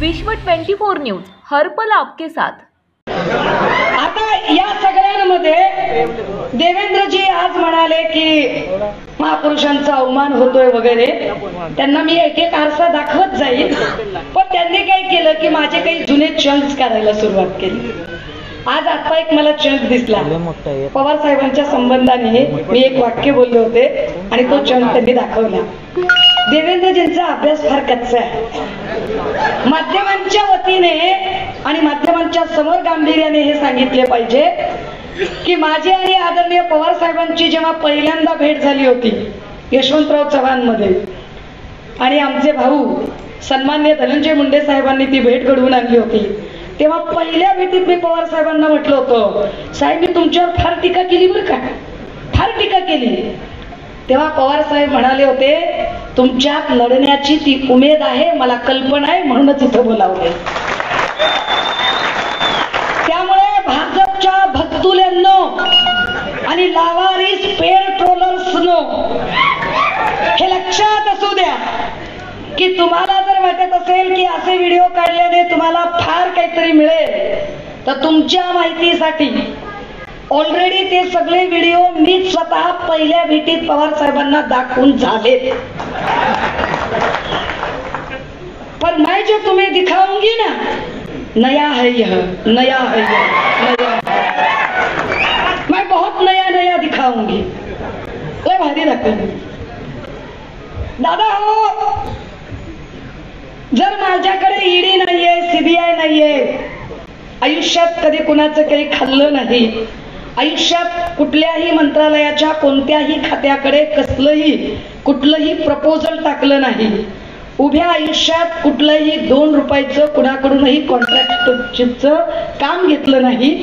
विश्व 24 न्यूज हर पल आपके साथ। आता या सगळ्यांमध्ये देवेंद्रजी आज म्हणाले की महापुरुषांचा अवमान होतोय वगैरे, त्यांना मी एक एक आरसा दाखवत जाईल, पण त्यांनी काय केलं की माझे काही जुने चंक्स काढायला सुरुवात केली। आज आता एक मला चंक दिसला, पवार साहेबांच्या संबंधाने मी एक वाक्य बोलले होते आणि तो चंक त्यांनी दाखवला। देवेंद्रजींचा अभ्यास फार कच्चा आहे। माध्यमांच्या वतीने आणि माध्यमांच्या समोर गांभीर्याने हे सांगितले पाहिजे की माझी आणि आदरणीय पवार साहेबांची जेव्हा पहिल्यांदा भेट झाली होती यशवंतराव चव्हाण मध्ये, आणि आमचे भाऊ सन्माननीय धनंजय मुंडे साहेबांनी ती भेट घडवून आणली होती, तेव्हा पहिल्या भेटीत मी पवार साहेबांना म्हटलं होतं, साहेब मी तुमच्यावर फार टीका केली बरं का, फार टीका केली। तेव्हा पवार साहेब म्हणाले होते, तुमच्यात लढण्याची ती उमेद आहे, मला कल्पना आहे, म्हणूनच इथं बोलावले। त्यामुळे भाजपच्या भक्तुल्यांनो आणि लावारिस पेड ट्रोलर्सनो हे लक्षात असू द्या की तुम्हाला जर वाटत असेल की असे व्हिडिओ काढल्याने तुम्हाला फार काहीतरी मिळेल, तर तुमच्या माहितीसाठी ऑलरेडी ते सगळे व्हिडिओ मी स्वतः पहिल्या भेटीत पवार साहेबांना दाखवून झाले। पर मैं जो तुम्हें दिखाऊंगी ना, नया है यह, नया है यह, नया, मैं बहुत नया नया दिखाऊंगी, लय भारी दाखवेन। दादा हो, जर माझ्याकडे ईडी नाहीये, सीबीआय नाहीये, आयुष्यात कधी कुणाचं काही खाल्लं नाही, आयुष्यात कुठल्याही मंत्रालयाच्या कोणत्याही खात्याकडे कुठलंही प्रपोजल टाकलं नाही, उभ्या आयुष्यात कुठलंही 2 रुपयाचं कुणाकडूनही कॉन्ट्रॅक्टचं काम घेतलं नाही,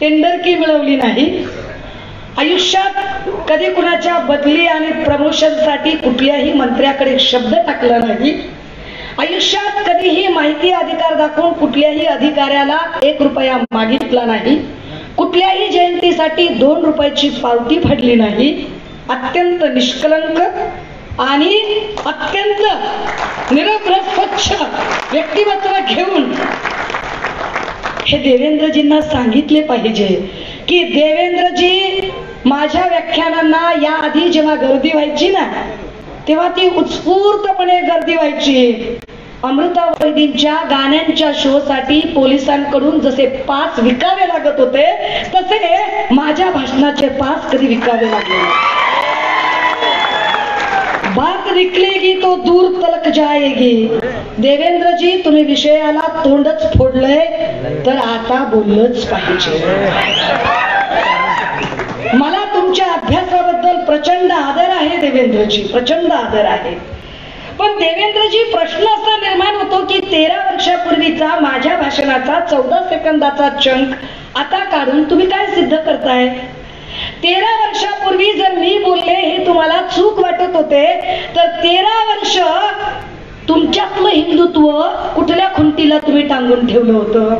टेंडर की मिळवली नाही, आयुष्यात कधी कुणाच्या बदली आणि प्रमोशनसाठी कुठल्याही मंत्र्याकडे शब्द टाकला नाही, आयुष्यात कधीही माहिती अधिकार दाखवून कुठल्याही अधिकाऱ्याला 1 रुपया मागितला नाही, कुठल्याही जयंतीसाठी 2 रुपयाची पावती फाडली नाही, अत्यंत निष्कलंक आणि अत्यंत निरभ्र स्वच्छ व्यक्तिमत्व घेऊन हे देवेंद्रजींना सांगितले पाहिजे की देवेंद्रजी माझ्या व्याख्यानांना या आधी जेव्हा गर्दी व्हायची ना, तेव्हा ती उत्स्फूर्तपणे गर्दी व्हायची। अमृता वैदींच्या गाण्यांच्या शो साठी पोलिसांकडून जसे पास विकावे लागत होते, तसे माझ्या भाषणाचे पास कधी विकावे लागले। बात निकलेगी तो दूर तलक जाएगी। देवेंद्रजी, तुम्ही विषयाला तोंडच फोडलंय, तर आता बोललंच पाहिजे। मला तुमच्या अभ्यासाबद्दल प्रचंड आदर आहे देवेंद्रजी, प्रचंड आदर आहे। पण देवेंद्रजी, प्रश्न असा निर्माण होतो की 13 वर्षापूर्वीचा माझ्या भाषणाचा 14 सेकंदाचा चंक आता काढून तुम्ही काय सिद्ध करताय? 13 वर्षापूर्वी जर मी बोलले हे तुम्हाला चूक वाटत होते, तर 13 वर्ष तुमच्यातलं हिंदुत्व कुठल्या खुंटीला तुम्ही टांगून ठेवलं होतं?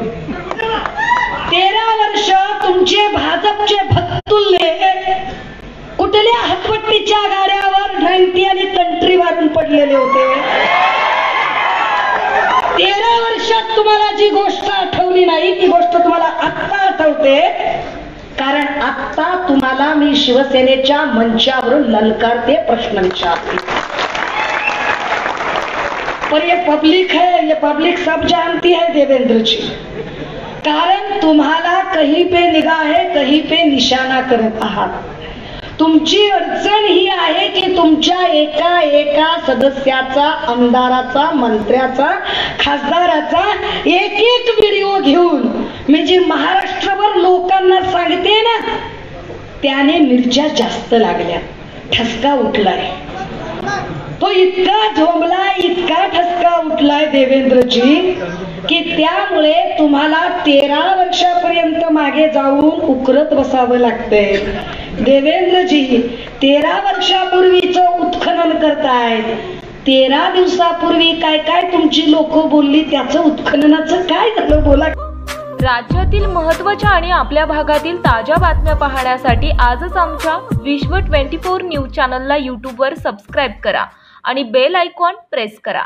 13 वर्ष तुमचे भाजपचे भक्तुल्ले कुठल्या हतपट्टीच्या गाड्यावर 90 आणि कंट्री मारून पडलेले होते? 13 वर्षात तुम्हाला जी गोष्ट आठवली नाही, ती गोष्ट तुम्हाला आत्ता आठवते, कारण आत्ता तुम्हाला मी शिवसेनेच्या मंचावरून ललकारते, प्रश्न विचारते। पर ये पब्लिक है, ये पब्लिक सब जानती है देवेंद्र जी, कारण तुम्हाला कहीं पे निगाह है, कहीं पे निशाना करत आहात। तुमची अडचण ही आहे की तुमच्या एका सदस्याचा, आमदाराचा, मंत्र्याचा, खासदाराचा एक व्हिडिओ घेऊन मी जी महाराष्ट्रभर लोकांना सांगते ना, त्याने मिरच्या जास्त लागल्या, ठसका उठलाय, तो इतका झोंबलाय, इतका ठसका उठलाय देवेंद्रजी, की त्यामुळे तुम्हाला 13 वर्षापर्यंत मागे जाऊन उकरत बसावं लागतंय। देवेंद्रजी, 13 वर्षापूर्वीचं उत्खनन करताय, 13 दिवसापूर्वी काय काय तुमची लोक बोलली, त्याचं उत्खननाचं काय झालं, बोला। राज्यातील महत्त्वाच्या आणि आपल्या भागातील ताज्या बातम्या पाहण्यासाठी आजच आमच्या विश्व 24 न्यूज चॅनलला YouTube वर सबस्क्राईब करा आणि बेल आयकॉन प्रेस करा।